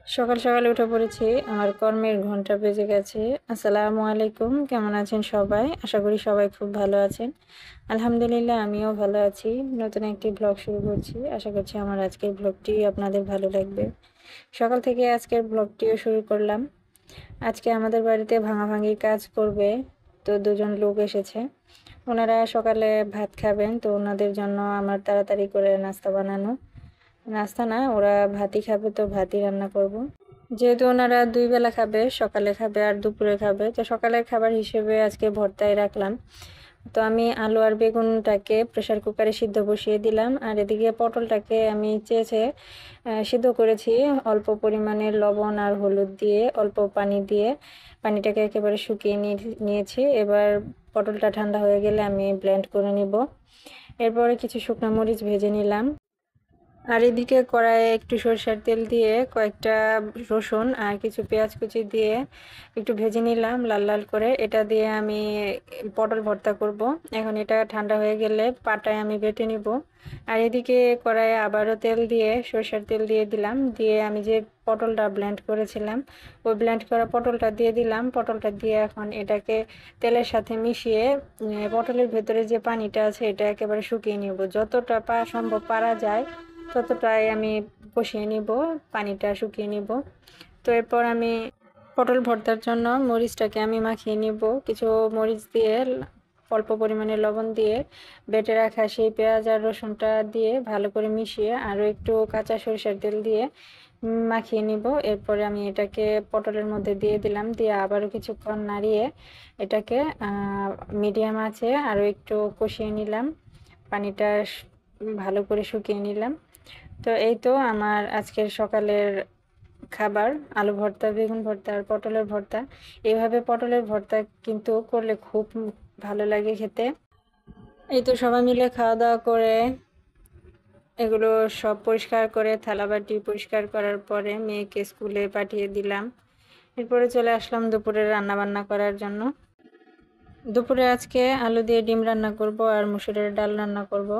সকাল সকালে উঠে পড়েছি, আমার কর্মের ঘন্টা বেজে গেছে। আসসালামু আলাইকুম, কেমন আছেন সবাই? আশা করি সবাই খুব ভালো আছেন। আলহামদুলিল্লাহ, আমিও ভালো আছি। নতুন একটি ব্লগ শুরু করছি, আশা করছি আমার আজকের ব্লগটি আপনাদের ভালো লাগবে। সকাল থেকে আজকের ব্লগটিও শুরু করলাম। আজকে আমাদের বাড়িতে ভাঙাভাঙির কাজ করবে, তো দুজন লোক এসেছে। ওনারা সকালে ভাত খাবেন, তো ওনাদের জন্য আমার তাড়াতাড়ি করে নাস্তা বানানো। নাস্তা না, ওরা ভাতই খাবে, তো ভাতই রান্না করব। যেহেতু ওনারা দুই বেলা খাবে, সকালে খাবে আর দুপুরে খাবে, তো সকালের খাবার হিসেবে আজকে ভর্তাই রাখলাম। তো আমি আলু আর বেগুনটাকে প্রেসার কুকারে সিদ্ধ বসিয়ে দিলাম, আর এদিকে পটলটাকে আমি চেয়েছে সিদ্ধ করেছি অল্প পরিমাণে লবণ আর হলুদ দিয়ে, অল্প পানি দিয়ে। পানিটাকে একেবারে শুকিয়ে নিয়েছি। এবার পটলটা ঠান্ডা হয়ে গেলে আমি ব্লেন্ড করে নিব। এরপরে কিছু শুকনো মরিচ ভেজে নিলাম। আর এদিকে কড়াইয়ে একটু সরষের তেল দিয়ে কয়েকটা রসুন আর কিছু পেঁয়াজ কুচি দিয়ে একটু ভেজে নিলাম লাল লাল করে। এটা দিয়ে আমি পটল ভর্তা করব। এখন এটা ঠান্ডা হয়ে গেলে পাটায় আমি বেটে নিব। আর এদিকে কড়াইয়ে আবারও তেল দিয়ে সরষের তেল দিয়ে দিলাম, দিয়ে আমি যে পটলটা ব্লেন্ড করেছিলাম ওই ব্লেন্ড করা পটলটা দিয়ে দিলাম। পটলটা দিয়ে এখন এটাকে তেলের সাথে মিশিয়ে পটলের ভেতরে যে পানিটা আছে এটা একেবারে শুকিয়ে নিব। যতটা সম্ভব পারা যায় ততটাই আমি কষিয়ে নিব, পানিটা শুকিয়ে নিব। তো এরপর আমি পটল ভর্তার জন্য মরিচটাকে আমি মাখিয়ে নিব। কিছু মরিচ দিয়ে অল্প পরিমাণে লবণ দিয়ে বেটে রাখা সেই পেঁয়াজ আর রসুনটা দিয়ে ভালো করে মিশিয়ে আরও একটু কাঁচা সরিষার তেল দিয়ে মাখিয়ে নিব। এরপরে আমি এটাকে পটলের মধ্যে দিয়ে দিলাম, দিয়ে আবারও কিছুক্ষণ নাড়িয়ে এটাকে মিডিয়াম আছে আরও একটু কষিয়ে নিলাম। পানিটা ভালো করে শুকিয়ে নিলাম। তো এই তো আমার আজকের সকালের খাবার, আলু ভর্তা, বেগুন ভর্তা আর পটলের ভর্তা। এইভাবে পটলের ভর্তা কিন্তু করলে খুব ভালো লাগে খেতে। এই তো সবাই মিলে খাওয়া দাওয়া করে এগুলো সব পরিষ্কার করে থালাবাটি পরিষ্কার করার পরে মেয়েকে স্কুলে পাঠিয়ে দিলাম। এরপরে চলে আসলাম দুপুরে রান্না বান্না করার জন্য। দুপুরে আজকে আলু দিয়ে ডিম রান্না করব আর মুসুরের ডাল রান্না করব।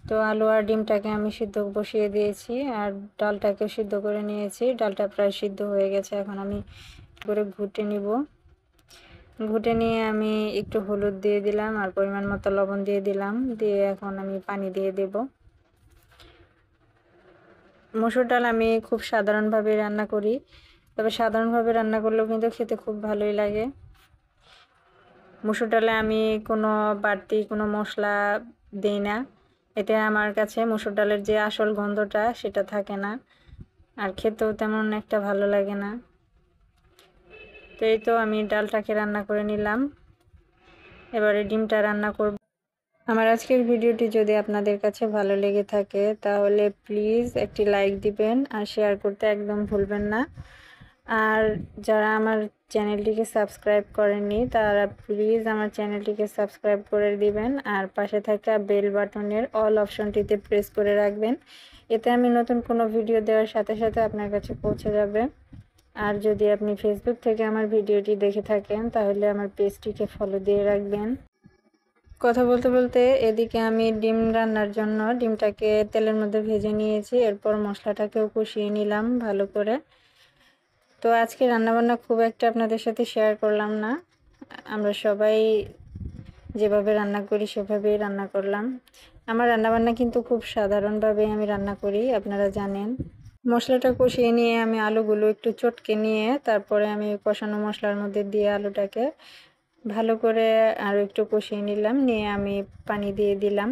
তো আলু আর ডিমটাকে আমি সিদ্ধ বসিয়ে দিয়েছি আর ডালটাকে সিদ্ধ করে নিয়েছি। ডালটা প্রায় সিদ্ধ হয়ে গেছে, এখন আমি করে ঘুটে নিব। ঘুটে নিয়ে আমি একটু হলুদ দিয়ে দিলাম আর পরিমাণ মতো লবণ দিয়ে দিলাম, দিয়ে এখন আমি পানি দিয়ে দেব। মসুর ডাল আমি খুব সাধারণভাবে রান্না করি, তবে সাধারণভাবে রান্না করলেও কিন্তু খেতে খুব ভালোই লাগে। মসুর ডালে আমি কোনো বাড়তি কোনো মশলা দিই না, এতে আমার কাছে মসুর ডালের যে আসল গন্ধটা সেটা থাকে না, আর খেতেও তেমন একটা ভালো লাগে না। তো এই তো আমি ডালটাকে রান্না করে নিলাম, এবারে ডিমটা রান্না করব। আমার আজকের ভিডিওটি যদি আপনাদের কাছে ভালো লেগে থাকে তাহলে প্লিজ একটি লাইক দিবেন আর শেয়ার করতে একদম ভুলবেন না। আর যারা আমার চ্যানেলটিকে সাবস্ক্রাইব করেননি তারা প্লিজ আমার চ্যানেলটিকে সাবস্ক্রাইব করে দিবেন আর পাশে থাকা বেল বাটনের অল অপশনটিতে প্রেস করে রাখবেন। এতে আমি নতুন কোনো ভিডিও দেওয়ার সাথে সাথে আপনার কাছে পৌঁছে যাবে। আর যদি আপনি ফেসবুক থেকে আমার ভিডিওটি দেখে থাকেন তাহলে আমার পেজটিকে ফলো দিয়ে রাখবেন। কথা বলতে বলতে এদিকে আমি ডিম রান্নার জন্য ডিমটাকে তেলের মধ্যে ভেজে নিয়েছি, এরপর মশলাটাকেও কষিয়ে নিলাম ভালো করে। তো আজকে রান্নাবান্না খুব একটা আপনাদের সাথে শেয়ার করলাম না, আমরা সবাই যেভাবে রান্না করি সেভাবেই রান্না করলাম। আমার রান্নাবান্না কিন্তু খুব সাধারণভাবে আমি রান্না করি, আপনারা জানেন। মশলাটা কষিয়ে নিয়ে আমি আলুগুলো একটু চটকে নিয়ে তারপরে আমি কষানো মশলার মধ্যে দিয়ে আলুটাকে ভালো করে আরও একটু কষিয়ে নিলাম, নিয়ে আমি পানি দিয়ে দিলাম।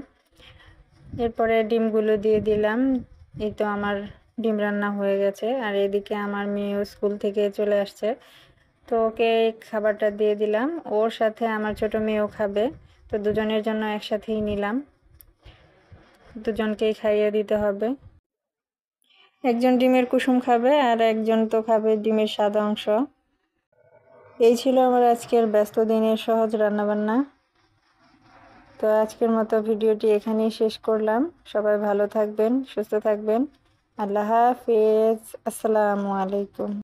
এরপরে ডিমগুলো দিয়ে দিলাম। এই তো আমার ডিম রান্না হয়ে গেছে। আর এদিকে আমার মেয়েও স্কুল থেকে চলে আসছে, তো ওকে খাবারটা দিয়ে দিলাম। ওর সাথে আমার ছোট মেয়েও খাবে, তো দুজনের জন্য একসাথেই নিলাম, দুজনকেই খাইয়ে দিতে হবে। একজন ডিমের কুসুম খাবে আর একজন তো খাবে ডিমের সাদা অংশ। এই ছিল আমার আজকের ব্যস্ত দিনের সহজ রান্নাবান্না। তো আজকের মতো ভিডিওটি এখানেই শেষ করলাম। সবাই ভালো থাকবেন, সুস্থ থাকবেন। আল্লাহ হাফেজ, আসসালামু আলাইকুম।